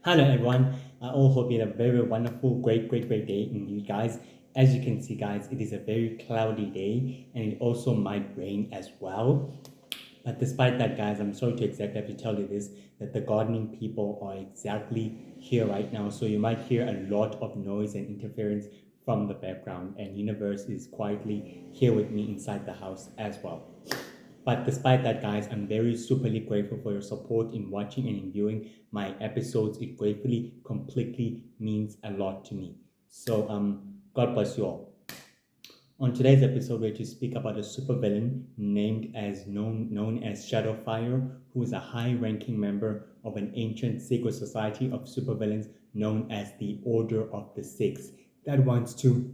Hello everyone. I all hope you had a very wonderful, great day in you guys. As you can see, guys, it is a very cloudy day and it also might rain as well. But despite that, guys, I'm sorry to exactly have to tell you this that the gardening people are exactly here right now. So you might hear a lot of noise and interference from the background, and universe is quietly here with me inside the house as well. But despite that, guys, I'm very superly grateful for your support in watching and in viewing my episodes. It gratefully, completely means a lot to me. So, God bless you all. On today's episode, we're to speak about a supervillain known as Shadowfire, who is a high-ranking member of an ancient secret society of supervillains known as the Order of the Six that wants to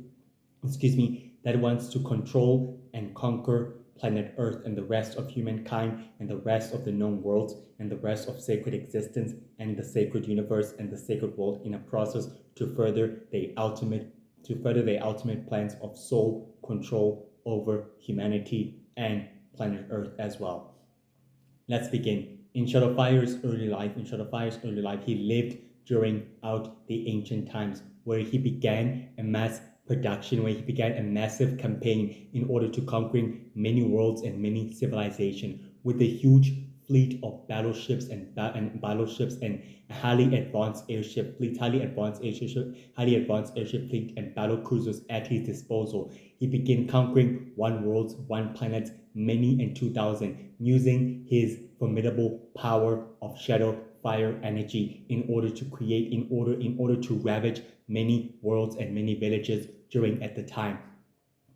that wants to control and conquer planet Earth and the rest of humankind and the rest of the known worlds and the rest of sacred existence and the sacred universe and the sacred world in a process to further their ultimate plans of sole control over humanity and planet Earth as well. Let's begin. In Shadowfire's early life, he lived during out the ancient times, where he began a mass production, where he began a massive campaign in order to conquering many worlds and many civilizations, with a huge fleet of battleships and highly advanced airship fleet and battle cruisers at his disposal. He began conquering one world, one planet, many and 2,000, using his formidable power of shadow fire energy in order to ravage many worlds and many villages during at the time.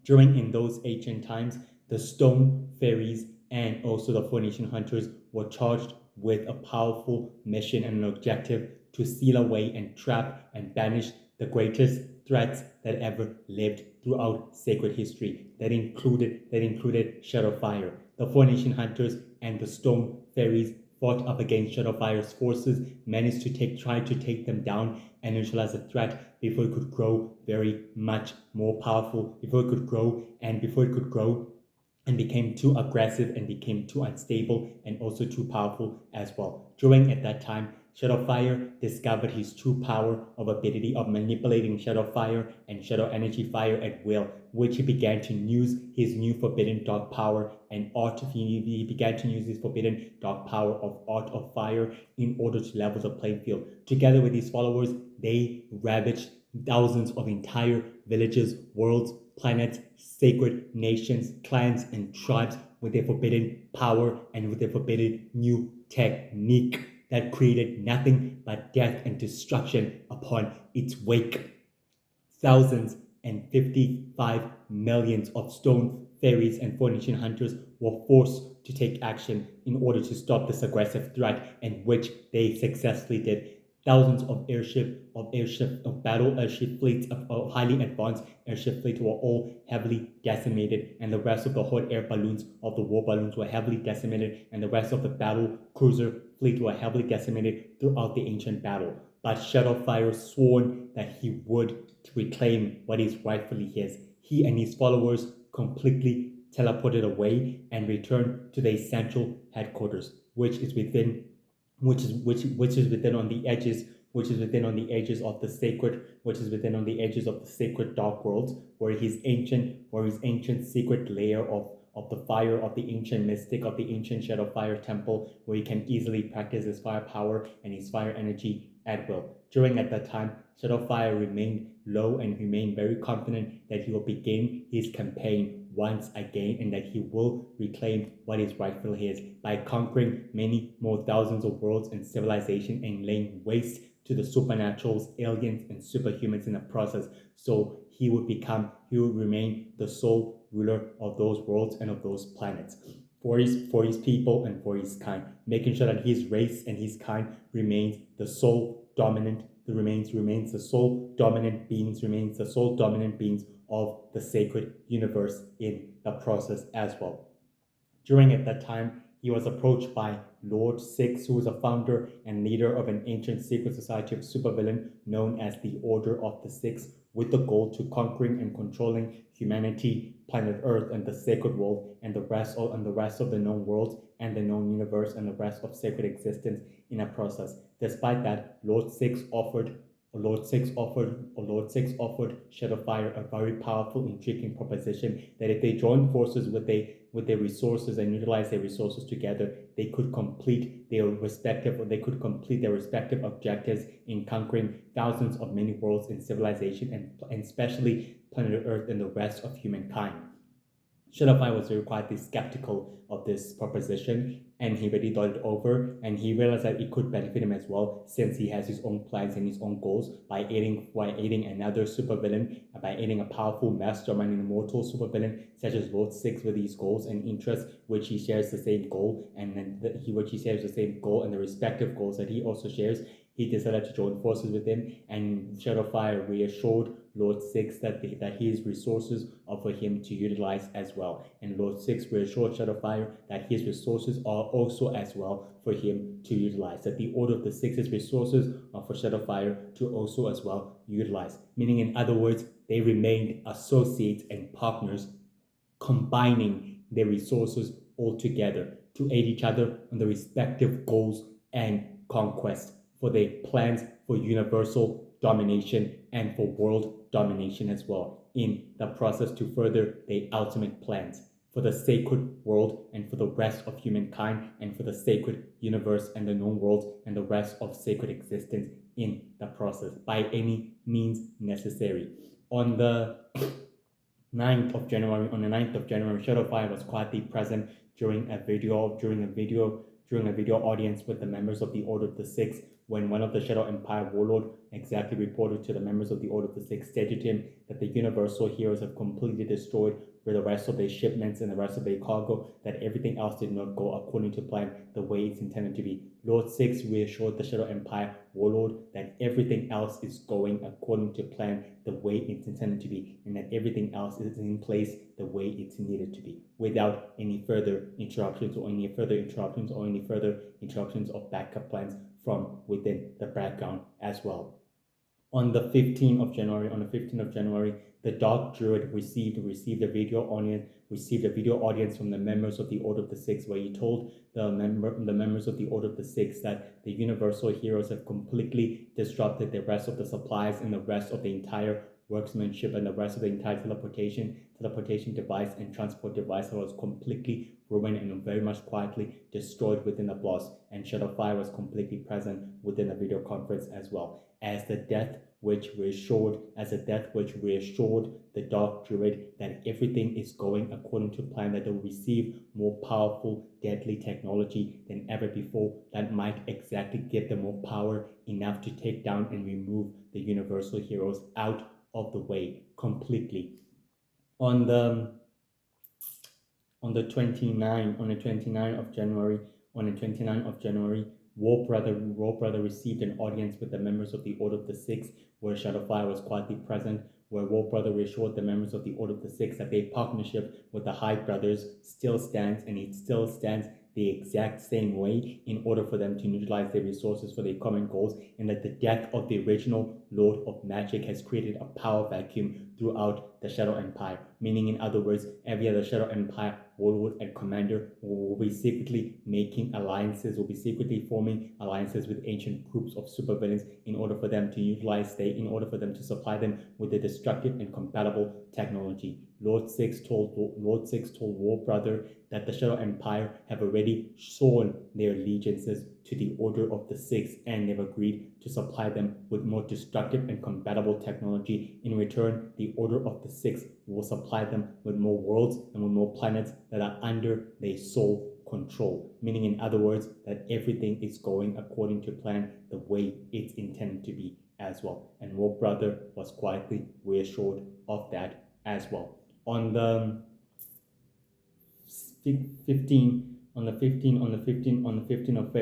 During in those ancient times, the stone fairies and also the Phoenician hunters were charged with a powerful mission and an objective to seal away and trap and banish the greatest threats that ever lived throughout sacred history. That included Shadowfire. The Phoenician hunters and the stone fairies fought up against Shadowfire's forces, managed to try to take them down and neutralize the threat before it could grow very much more powerful, before it could grow and became too aggressive and became too unstable and also too powerful as well. During at that time, Shadowfire discovered his true power of ability of manipulating Shadowfire and Shadow Energy Fire at will, which he began to use his new forbidden dark power and art. He began to use his forbidden dark power of Art of Fire in order to level the playing field. Together with his followers, they ravaged thousands of entire villages, worlds, planets, sacred nations, clans, and tribes with their forbidden power and with their forbidden new technique that created nothing but death and destruction upon its wake. Thousands and 55 millions of stone fairies and Phoenician hunters were forced to take action in order to stop this aggressive threat, and which they successfully did. Thousands of battle airship fleets of highly advanced airship fleets were all heavily decimated, and the rest of the hot air balloons of the war balloons were heavily decimated, and the rest of the battle cruiser fleet were heavily decimated throughout the ancient battle. But Shadowfire sworn that he would reclaim what is rightfully his. He and his followers completely teleported away and returned to their central headquarters, which is within on the edges of the sacred dark worlds, where his ancient secret layer of the fire of the ancient mystic of the ancient shadow fire temple, where he can easily practice his fire power and his fire energy at will. During at that time, Shadowfire remained low and remained very confident that he will begin his campaign once again and that he will reclaim what is rightfully his by conquering many more thousands of worlds and civilization and laying waste to the supernaturals, aliens, and superhumans in the process. So he would remain the sole ruler of those worlds and of those planets for his people and for his kind, making sure that his race and his kind remains the sole dominant remains the sole dominant beings of the sacred universe in the process as well. During at that time, he was approached by Lord Six, who was a founder and leader of an ancient secret society of supervillain known as the Order of the Six, with the goal to conquering and controlling humanity, planet Earth, and the sacred world, and the rest of the known worlds and the known universe and the rest of sacred existence in a process. Despite that, Lord Six offered Shadowfire a very powerful, intriguing proposition that if they joined forces with their resources and utilize their resources together, they could complete their respective objectives in conquering thousands of many worlds in civilization and especially planet Earth and the rest of humankind. Shadowfire was very quietly skeptical of this proposition, and he really thought it over, and he realized that it could benefit him as well, since he has his own plans and his own goals by aiding another supervillain, by aiding a powerful mastermind and immortal supervillain such as Lord Six with his goals and interests, which he shares the same goal, and which he shares the same goal and the respective goals that he also shares. He decided to join forces with him, and Shadowfire reassured Lord Six that his resources are for him to utilize as well. And Lord Six reassured Shadowfire that his resources are also as well for him to utilize. That the Order of the Six's resources are for Shadowfire to also as well utilize. Meaning, in other words, they remained associates and partners, combining their resources all together to aid each other on the respective goals and conquest for their plans for universal domination and for world domination as well, in the process to further their ultimate plans for the sacred world and for the rest of humankind and for the sacred universe and the known world and the rest of sacred existence in the process by any means necessary. On the 9th of January, Shadowfire was quietly present during a video audience with the members of the Order of the Six, when one of the Shadow Empire warlord exactly reported to the members of the Order of the Six, stated to him that the Universal Heroes have completely destroyed with the rest of their shipments and the rest of their cargo, that everything else did not go according to plan the way it's intended to be. Lord Six reassured the Shadow Empire warlord that everything else is going according to plan the way it's intended to be, and that everything else is in place the way it's needed to be, without any further interruptions or any further interruptions of backup plans from within the background as well. On the 15th of January, the Dark Druid received a video audience from the members of the Order of the Six, where he told the members of the Order of the Six that the Universal Heroes have completely disrupted the rest of the supplies and the rest of the entire workmanship and the rest of the entire teleportation device and transport device that was completely ruined and very much quietly destroyed within the blast. And Shadowfire was completely present within the video conference as well, as the death which reassured the Dark Druid that everything is going according to plan, that they will receive more powerful, deadly technology than ever before that might exactly give them more power enough to take down and remove the Universal Heroes out of the way completely. On the 29th of January, War Brother received an audience with the members of the Order of the Six, where Shadowfire was quietly present, where War Brother reassured the members of the Order of the Six that their partnership with the High Brothers still stands, and it still stands the exact same way in order for them to utilize their resources for their common goals, and that the death of the original Lord of Magic has created a power vacuum throughout the Shadow Empire. Meaning, in other words, every other Shadow Empire warlord and commander will be secretly forming alliances with ancient groups of supervillains in order for them to supply them with the destructive and compatible technology. Lord Six told War Brother that the Shadow Empire have already sworn their allegiances to the Order of the Six, and they've agreed to supply them with more destructive and compatible technology. In return, the Order of the Six will supply them with more worlds and with more planets that are under their sole control. Meaning, in other words, that everything is going according to plan the way it's intended to be as well. And War Brother was quietly reassured of that as well. On the 15th of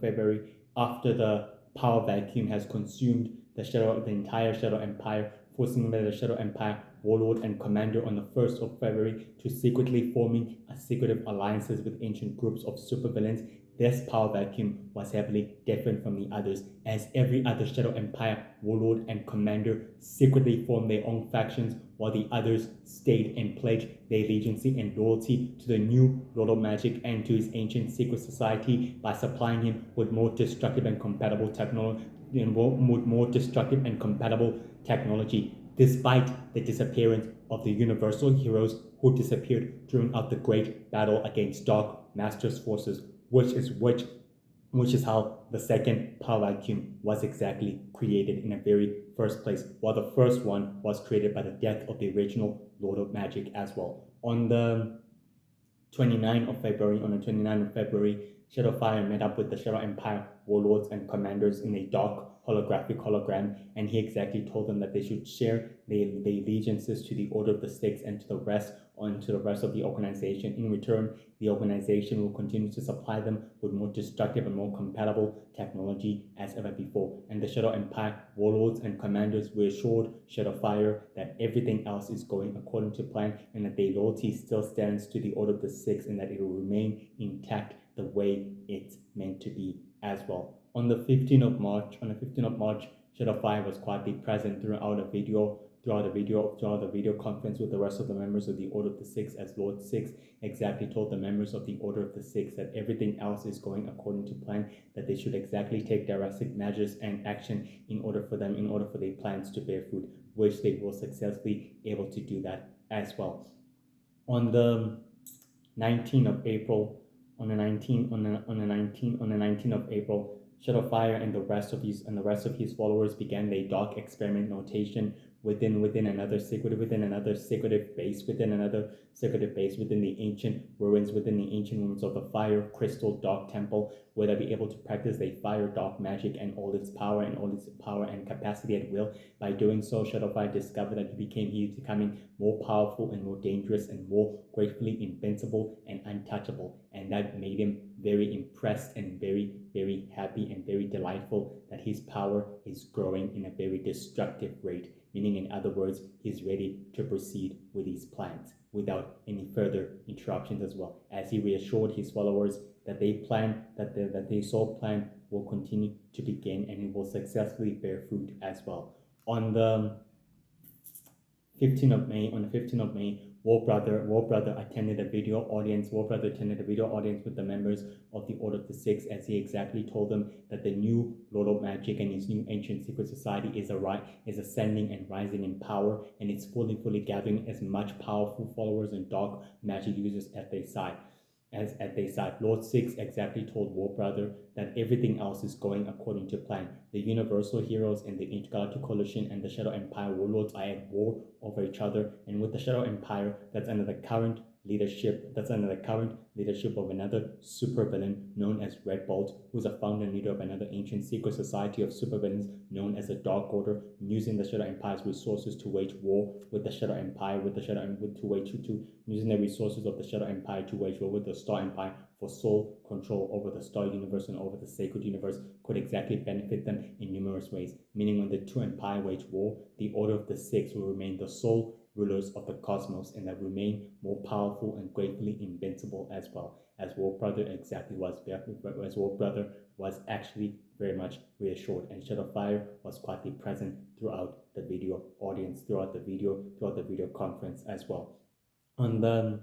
February, after the power vacuum has consumed the entire Shadow Empire, forcing the Shadow Empire warlord and commander on the 1st of February to secretly forming secretive alliances with ancient groups of supervillains, this power vacuum was heavily different from the others, as every other Shadow Empire warlord and commander secretly formed their own factions, while the others stayed and pledged their allegiance and loyalty to the new Lord of Magic and to his ancient secret society by supplying him with more destructive and compatible technology. More destructive and compatible technology, despite the disappearance of the Universal heroes who disappeared during the Great Battle against Dark Master's forces, which is how the second power vacuum was exactly created in the very first place, while the first one was created by the death of the original Lord of Magic as well. On the 29th of February, Shadowfire met up with the Shadow Empire warlords and commanders in a dark holographic hologram, and he exactly told them that they should share their allegiances to the Order of the Six and to the rest of the organization. In return, the organization will continue to supply them with more destructive and more compatible technology as ever before. And the Shadow Empire warlords and commanders reassured Shadowfire that everything else is going according to plan and that their loyalty still stands to the Order of the Six and that it will remain intact the way it's meant to be as well. On the 15th of March, Shadowfire was quietly present throughout the video conference with the rest of the members of the Order of the Six, as Lord Six exactly told the members of the Order of the Six that everything else is going according to plan, that they should exactly take drastic measures and action in order for their plans to bear fruit, which they will successfully able to do that as well. On the 19th of April, on the 19th of April, Shadowfire and the rest of his followers began their dark experiment notation within another secretive base within the ancient ruins of the Fire Crystal Dark Temple, where they'll be able to practice their fire dark magic and all its power and capacity at will. By doing so, Shadowfire discovered that he was becoming more powerful and more dangerous and more gratefully invincible and untouchable, and that made him very impressed and very, very happy and very delightful that his power is growing in a very destructive rate, meaning in other words, he's ready to proceed with his plans without any further interruptions as well, as he reassured his followers that their sole plan will continue to begin and it will successfully bear fruit as well. On the 15th of May, Warbrother attended a video audience with the members of the Order of the Six, as he exactly told them that the new Lord of Magic and his new ancient secret society is ascending and rising in power, and it's fully gathering as much powerful followers and dark magic users at their side. Lord Six exactly told Warbrother that everything else is going according to plan. The Universal Heroes and the Intergalactic Coalition and the Shadow Empire warlords are at war over each other, and with the Shadow Empire that's under the current leadership of another supervillain known as Red Bolt, who's a founder and leader of another ancient secret society of supervillains known as the Dark Order, using the Shadow Empire's resources to wage war with the Shadow Empire, using the resources of the Shadow Empire to wage war with the Star Empire for sole control over the Star Universe and over the Sacred Universe, could exactly benefit them in numerous ways. Meaning, when the two empires wage war, the Order of the Six will remain the sole rulers of the cosmos and that remain more powerful and gratefully invincible as well, as Warbrother was actually very much reassured, and Shadowfire was quietly present throughout the video audience, throughout the video conference as well. On the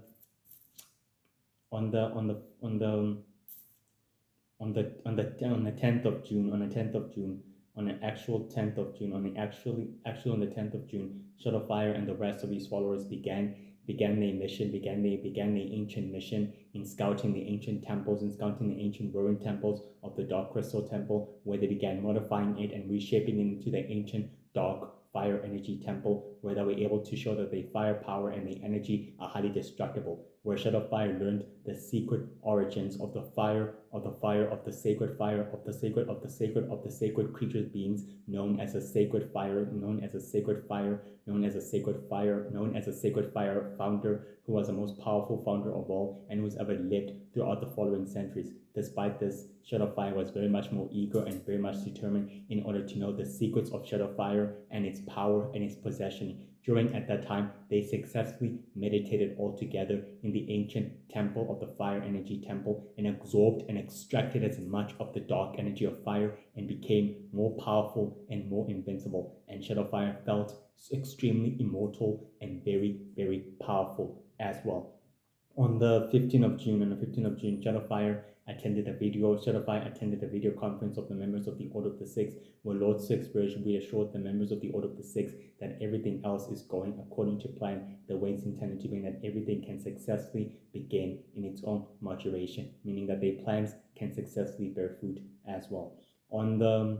10th of June, on the 10th of June, Shadowfire and the rest of his followers began their ancient mission in scouting the ancient temples and scouting the ancient ruined temples of the Dark Crystal Temple, where they began modifying it and reshaping it into the ancient dark fire energy temple, where they were able to show that the firepower and the energy are highly destructible, where Shadowfire learned the secret origins of the sacred creature beings known as a sacred fire founder, who was the most powerful founder of all and who's ever lived throughout the following centuries. Despite this, Shadowfire was very much more eager and very much determined in order to know the secrets of Shadowfire and its power and its possession, During at that time, they successfully meditated all together in the ancient temple of the fire energy temple and absorbed and extracted as much of the dark energy of fire and became more powerful and more invincible. And Shadowfire felt extremely immortal and very, very powerful as well. On the 15th of June, Shadowfire attended a video conference of the members of the Order of the Six, where Lord Six reassured the members of the Order of the Six that everything else is going according to plan, the way it's intended to be, and that everything can successfully begin in its own maturation, meaning that their plans can successfully bear fruit as well. On the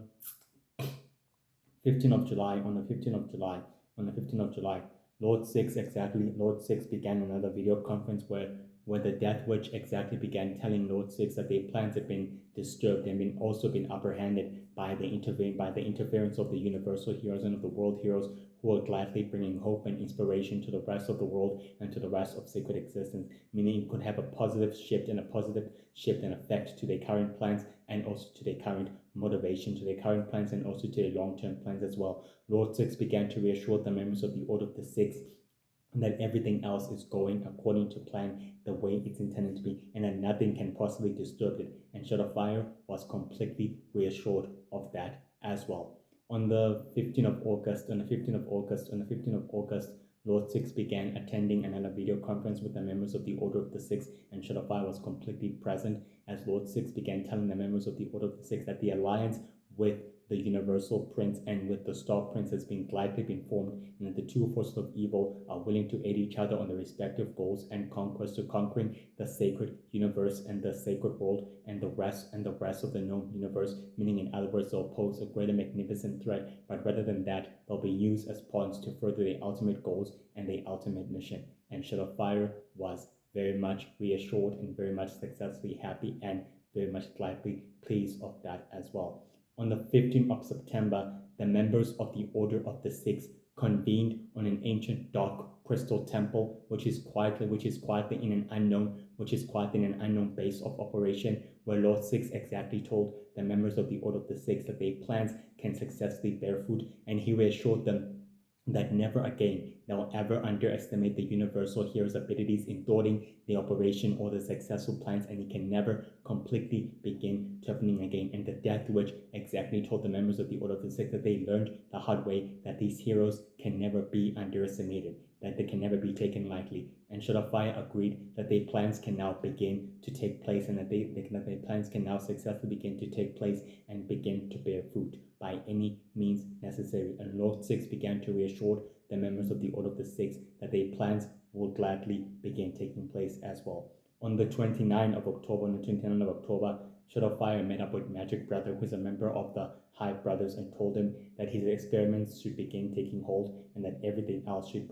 15th of July, on the 15th of July, on the 15th of July, Lord Six began another video conference where the Death Witch exactly began telling Lord Six that their plans had been disturbed and also been apprehended by the interference of the universal heroes and of the world heroes who are gladly bringing hope and inspiration to the rest of the world and to the rest of sacred existence, meaning it could have a positive shift and effect to their current plans and also to their current motivation, to their current plans and also to their long-term plans as well. Lord Six began to reassure the members of the Order of the Six that everything else is going according to plan, the way it's intended to be, and that nothing can possibly disturb it. And Shadowfire was completely reassured of that as well. On the 15th of August, Lord Six began attending another video conference with the members of the Order of the Six, and Shadowfire was completely present as Lord Six began telling the members of the Order of the Six that the alliance with the Universal Prince and with the Star Prince has been gladly been formed, and that the two forces of evil are willing to aid each other on their respective goals and conquest to conquering the sacred universe and the sacred world and the rest of the known universe, meaning in other words they'll pose a greater magnificent threat, but rather than that, they'll be used as pawns to further their ultimate goals and their ultimate mission. And Shadowfire was very much reassured and very much successfully happy and very much gladly pleased of that as well. On the 15th of September, the members of the Order of the Six convened on an ancient dark crystal temple, which is quietly in an unknown base of operation, where Lord Six exactly told the members of the Order of the Six that their plans can successfully bear fruit, and he reassured them that never again they'll ever underestimate the universal hero's abilities in thwarting the operation or the successful plans, and he can never completely begin toughening again. And the Death Witch exactly told the members of the Order of the Six that they learned the hard way that these heroes can never be underestimated, that they can never be taken lightly. And Shadowfire agreed that their plans can now begin to take place, and that their plans can now successfully begin to take place and begin to bear fruit by any means necessary. And Lord Six began to reassure the members of the Order of the Six that their plans will gladly begin taking place as well. On the 29th of October, Shadowfire met up with Magic Brother, who is a member of the Hive Brothers, and told him that his experiments should begin taking hold and that everything else should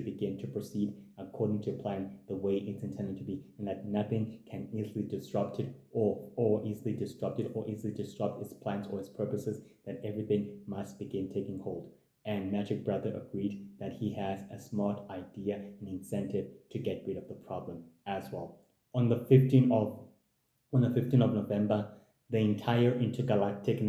begin to proceed according to plan, the way it's intended to be, and that nothing can easily disrupt it or easily disrupt its plans or its purposes, that everything must begin taking hold. And Magic Brother agreed that he has a smart idea and incentive to get rid of the problem as well. On the 15th of November, the entire intergalactic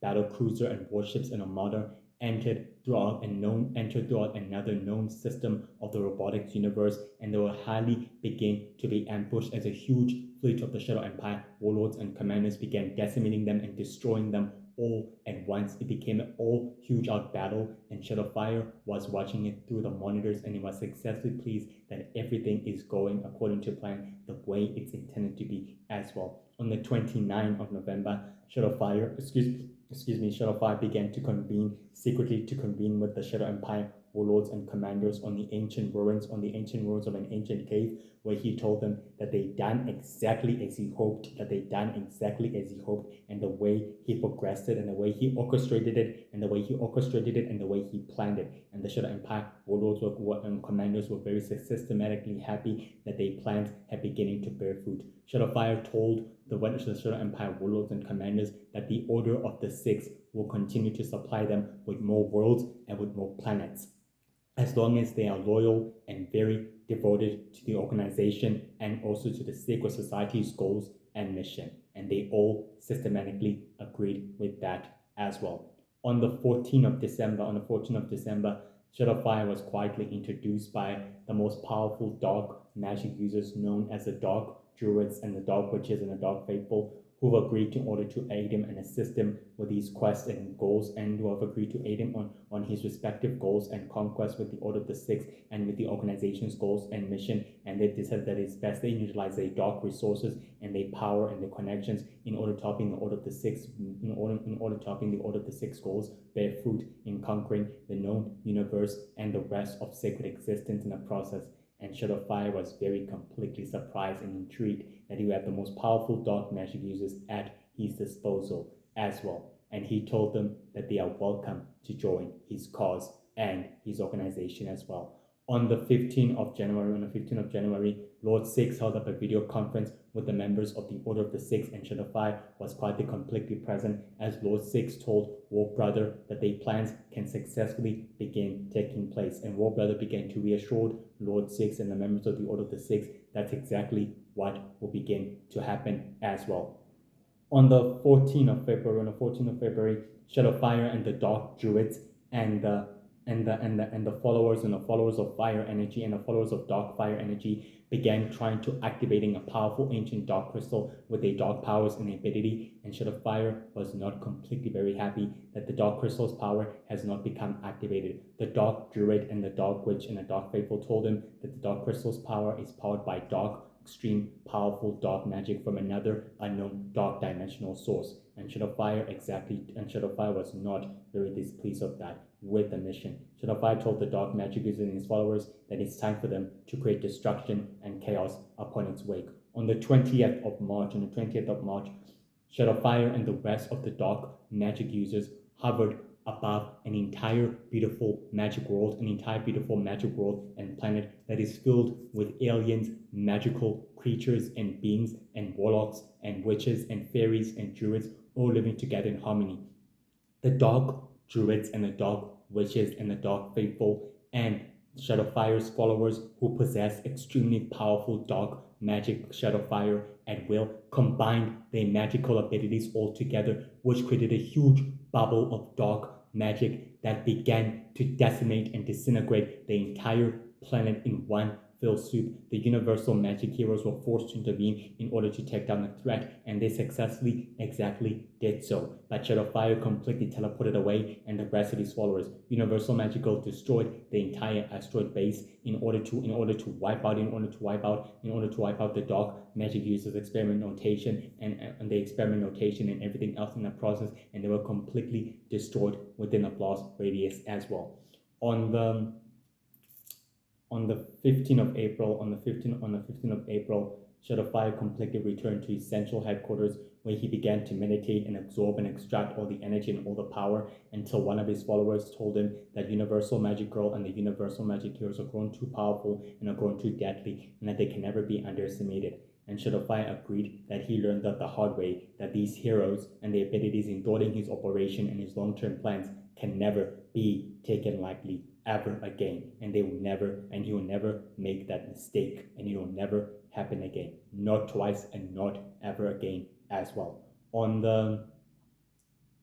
battle cruiser and warships in Armada entered throughout another known system of the robotics universe, and they will highly begin to be ambushed as a huge fleet of the Shadow Empire warlords and commanders began decimating them and destroying them all at once. It became an all huge out battle, and Shadowfire was watching it through the monitors, and he was successfully pleased that everything is going according to plan, the way it's intended to be as well. On the 29th of November, Shadowfire began to convene with the Shadow Empire warlords and commanders on the ancient ruins of an ancient cave, where he told them that they done exactly as he hoped, and the way he progressed it, and the way he orchestrated it, and the way he planned it. And the Shadow Empire warlords and commanders were very systematically happy that their plans had beginning to bear fruit. Shadowfire told the Shadow Empire warlords and commanders that the Order of the Six will continue to supply them with more worlds and with more planets, as long as they are loyal and very devoted to the organization and also to the Sacred Society's goals and mission. And they all systematically agreed with that as well. On the 14th of December, Shadowfire was quietly introduced by the most powerful dark magic users known as the Dark Druids and the Dark Witches and the Dark Faithful, who have agreed in order to aid him and assist him with these quests and goals, and who have agreed to aid him on his respective goals and conquests with the Order of the Six and with the organization's goals and mission. And they've decided that it's best they utilize their dark resources and their power and their connections in order to helping the Order of the Six, in order to helping the Order of the Six goals bear fruit in conquering the known universe and the rest of sacred existence in the process. And Shadowfire was very completely surprised and intrigued that he would have the most powerful dark magic users at his disposal as well. And he told them that they are welcome to join his cause and his organization as well. On the 15th of January, Lord Six held up a video conference with the members of the Order of the Six, and Shadowfire was quite completely present as Lord Six told Warbrother that their plans can successfully begin taking place. And Warbrother began to reassure Lord Six and the members of the Order of the Six that's exactly what will begin to happen as well. On the 14th of February, Shadowfire and the Dark Druids and the followers of fire energy and the followers of dark fire energy began trying to activating a powerful ancient dark crystal with their dark powers and ability. And Shadowfire was not completely very happy that the dark crystal's power has not become activated. The Dark Druid and the Dark Witch and the Dark Faithful told him that the dark crystal's power is powered by dark, extreme, powerful dark magic from another unknown dark dimensional source. And Shadowfire was not very displeased of that with the mission. Shadowfire told the dark magic users and his followers that it's time for them to create destruction and chaos upon its wake. On the 20th of March, Shadowfire and the rest of the dark magic users hovered above an entire beautiful magic world and planet that is filled with aliens, magical creatures and beings and warlocks and witches and fairies and druids all living together in harmony. The Dark Druids and the Dark Witches and the Dark Faithful and Shadowfire's followers who possess extremely powerful dark magic Shadowfire at will combined their magical abilities all together, which created a huge bubble of dark magic that began to decimate and disintegrate the entire planet in one fell swoop. The universal magic heroes were forced to intervene in order to take down the threat, and they successfully did so. But Shadowfire completely teleported away, and the rest of his followers. Universal Magic Girl destroyed the entire asteroid base in order to wipe out the dark magic users' experiment notation and the experiment notation and everything else in the process, and they were completely destroyed within a blast radius as well. On the 15th of April, Shadowfire completely returned to his central headquarters, where he began to meditate and absorb and extract all the energy and all the power until one of his followers told him that Universal Magic Girl and the Universal Magic Heroes are grown too powerful and are grown too deadly, and that they can never be underestimated. And Shadowfire agreed that he learned that the hard way that these heroes and their abilities in thwarting his operation and his long-term plans can never be taken lightly ever again, and he will never make that mistake, and it will never happen again, not twice and not ever again as well. On the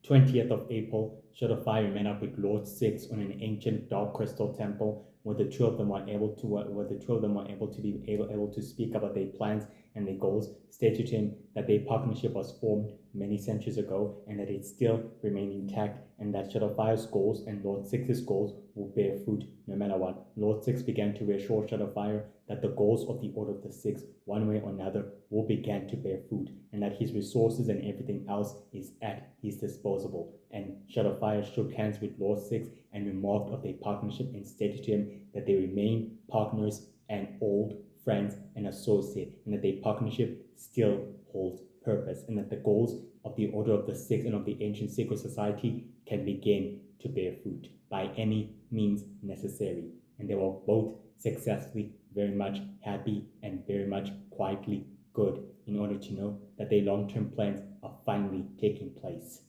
20th of April, Shadowfire met up with Lord Six on an ancient dark crystal temple, where the two of them were able to speak about their plans and their goals, stated to him that their partnership was formed many centuries ago and that it still remained intact, and that Shadowfire's goals and Lord Six's goals will bear fruit no matter what. Lord Six began to reassure Shadowfire that the goals of the Order of the Six, one way or another, will begin to bear fruit, and that his resources and everything else is at his disposal. And Shadowfire shook hands with Lord Six and remarked of their partnership and stated to him that they remain partners and old friends and associates, and that their partnership still holds purpose, and that the goals of the Order of the Six and of the ancient secret society can begin to bear fruit by any means necessary. And they were both successfully very much happy and very much quietly good in order to know that their long-term plans are finally taking place.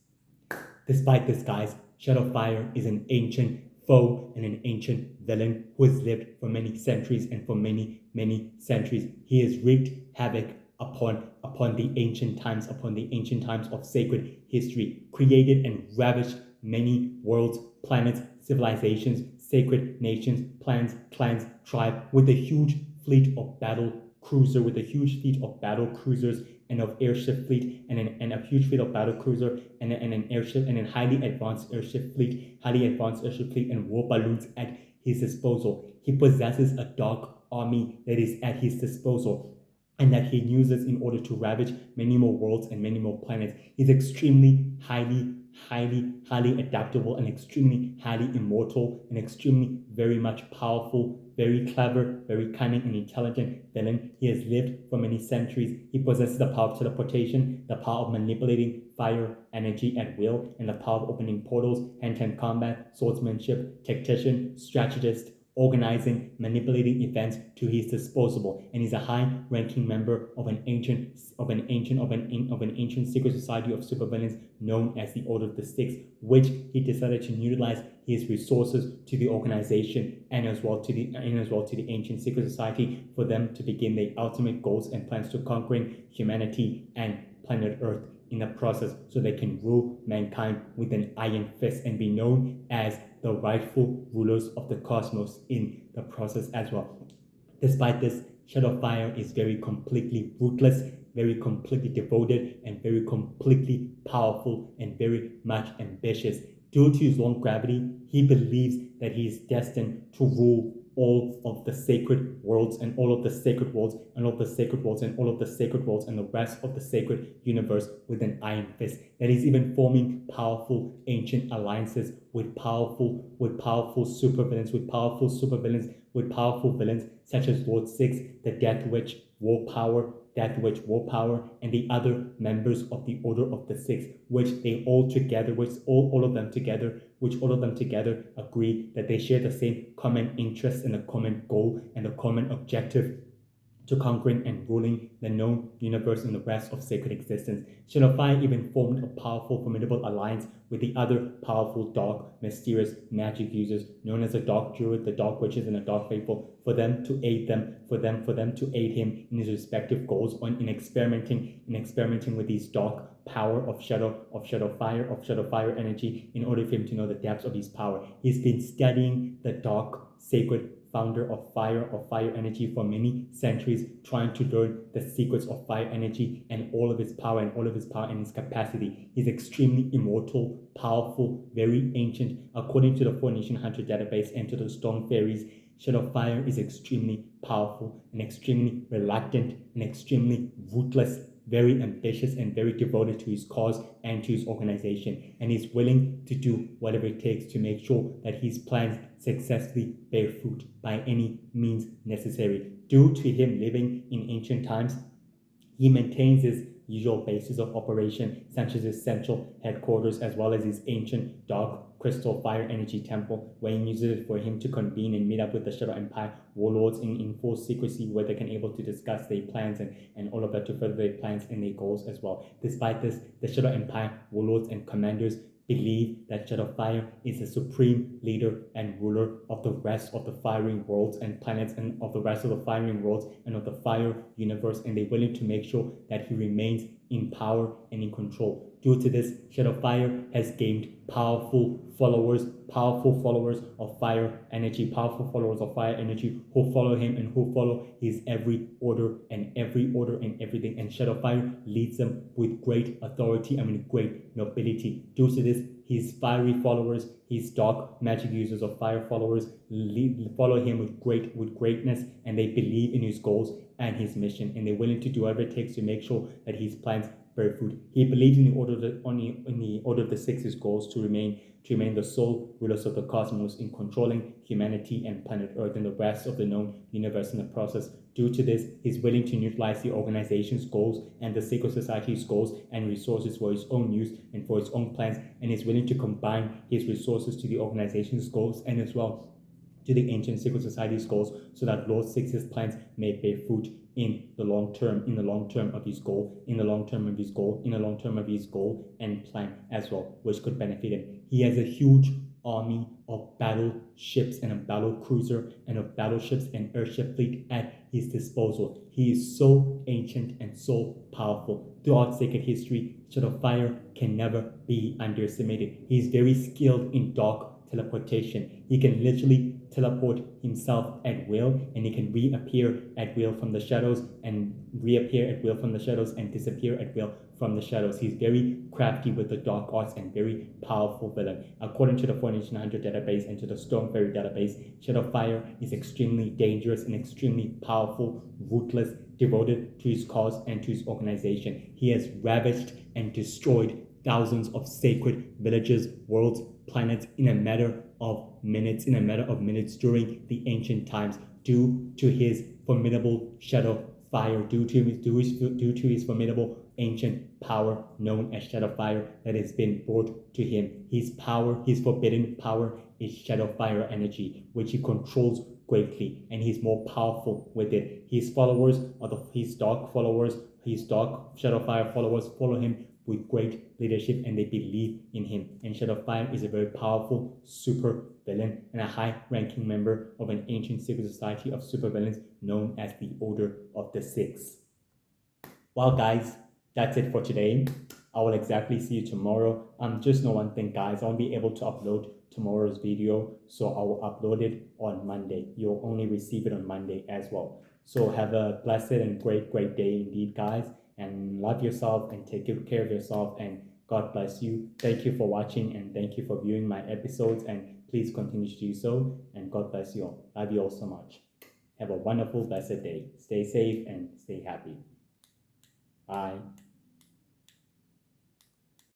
Despite this, guys, Shadowfire is an ancient foe and an ancient villain who has lived for many centuries, and for many centuries he has wreaked havoc upon the ancient times of sacred history, created and ravished many worlds, planets, civilizations, sacred nations, clans, tribe, with a huge fleet of battle cruiser, with a huge fleet of battle cruisers and of airship fleet, and a huge fleet of battle cruiser and an airship and a highly advanced airship fleet, and war balloons at his disposal. He possesses a dark army that is at his disposal and that he uses in order to ravage many more worlds and many more planets. He's extremely highly adaptable and extremely highly immortal and extremely very much powerful, very clever, very cunning and intelligent villain. He has lived for many centuries. He possesses the power of teleportation, the power of manipulating fire energy at will, and the power of opening portals, hand-to-hand combat, swordsmanship, tactician, strategist, organizing, manipulating events to his disposal, and is a high-ranking member of an ancient secret society of supervillains known as the Order of the Six, which he decided to utilize his resources to the organization and as well to the ancient secret society for them to begin their ultimate goals and plans to conquering humanity and planet Earth in the process, so they can rule mankind with an iron fist and be known as the rightful rulers of the cosmos in the process as well. Despite this, Shadowfire is very completely ruthless, very completely devoted, and very completely powerful and very much ambitious. Due to his long gravity, he believes that he is destined to rule all of the sacred worlds and all of the sacred worlds and all of the sacred worlds and all of the sacred worlds and the rest of the sacred universe with an iron fist. That he's even forming powerful ancient alliances with powerful supervillains, with powerful villains such as Lord Six, the Death Witch, War Power, and the other members of the Order of the Six, which all of them together agree that they share the same common interest and a common goal and a common objective to conquering and ruling the known universe and the rest of sacred existence. Shadowfire even formed a powerful, formidable alliance with the other powerful, dark, mysterious magic users known as the Dark Druid, the Dark Witches, and the Dark Faithful, for them to aid him in his respective goals in experimenting with these dark power of Shadowfire energy in order for him to know the depths of his power. He's been studying the dark, sacred founder of fire energy for many centuries, trying to learn the secrets of fire energy and all of its power and its capacity. He's extremely immortal, powerful, very ancient. According to the 4Nation Hunter database and to the Stone Fairies, Shadowfire is extremely powerful and extremely reluctant and extremely ruthless, very ambitious and very devoted to his cause and to his organization, and he's willing to do whatever it takes to make sure that his plans successfully bear fruit by any means necessary. Due to him living in ancient times, he maintains his usual bases of operation, such as his central headquarters, as well as his ancient dark crystal fire energy temple, where he uses it for him to convene and meet up with the Shadow Empire warlords in full secrecy, where they can able to discuss their plans and all of that to further their plans and their goals as well. Despite this, the Shadow Empire warlords and commanders believe that Shadowfire is the supreme leader and ruler of the rest of the firing worlds and planets and of the rest of the firing worlds and of the fire universe, and they're willing to make sure that he remains in power and in control. Due to this, Shadowfire has gained powerful followers of fire energy, who follow him and who follow his every order and everything. And Shadowfire leads them with great authority and with great nobility. Due to this, his fiery followers, his dark magic users of fire followers, follow him with greatness, and they believe in his goals and his mission, and they're willing to do whatever it takes to make sure that his plans bear fruit. He believes in the Order of the Six's goals to remain the sole rulers of the cosmos in controlling humanity and planet Earth and the rest of the known universe in the process. Due to this, he's willing to utilize the organization's goals and the secret society's goals and resources for his own use and for his own plans, and is willing to combine his resources to the organization's goals and as well to the ancient secret society's goals, so that Lord Six's plans may bear fruit in the long term of his goal and plan as well, which could benefit him. He has a huge army of battleships and a battle cruiser and of battleships and airship fleet at his disposal. He is so ancient and so powerful. Throughout sacred history, Shadowfire can never be underestimated. He is very skilled in dark teleportation. He can literally teleport himself at will, and he can reappear at will from the shadows and reappear at will from the shadows and disappear at will from the shadows. He's very crafty with the dark arts and very powerful villain. According to the 1,400 database and to the Storm Fairy database, Shadowfire is extremely dangerous and extremely powerful, ruthless, devoted to his cause and to his organization. He has ravished and destroyed thousands of sacred villages, worlds, planets in a matter of minutes, during the ancient times, due to his formidable shadow fire, due to his formidable ancient power known as shadow fire that has been brought to him. His power, his forbidden power, is shadow fire energy, which he controls greatly, and he's more powerful with it. His followers his dark Shadowfire followers follow him with great leadership, and they believe in him. And Shadowfire is a very powerful super villain and a high-ranking member of an ancient secret society of supervillains known as the Order of the Six. Well, guys, that's it for today. I will exactly see you tomorrow. Just know one thing, guys. I won't be able to upload tomorrow's video, so I will upload it on Monday. You'll only receive it on Monday as well. So have a blessed and great day indeed, guys. And love yourself and take good care of yourself. And God bless you. Thank you for watching and thank you for viewing my episodes. And please continue to do so. And God bless you all. Love you all so much. Have a wonderful, blessed day. Stay safe and stay happy. Bye.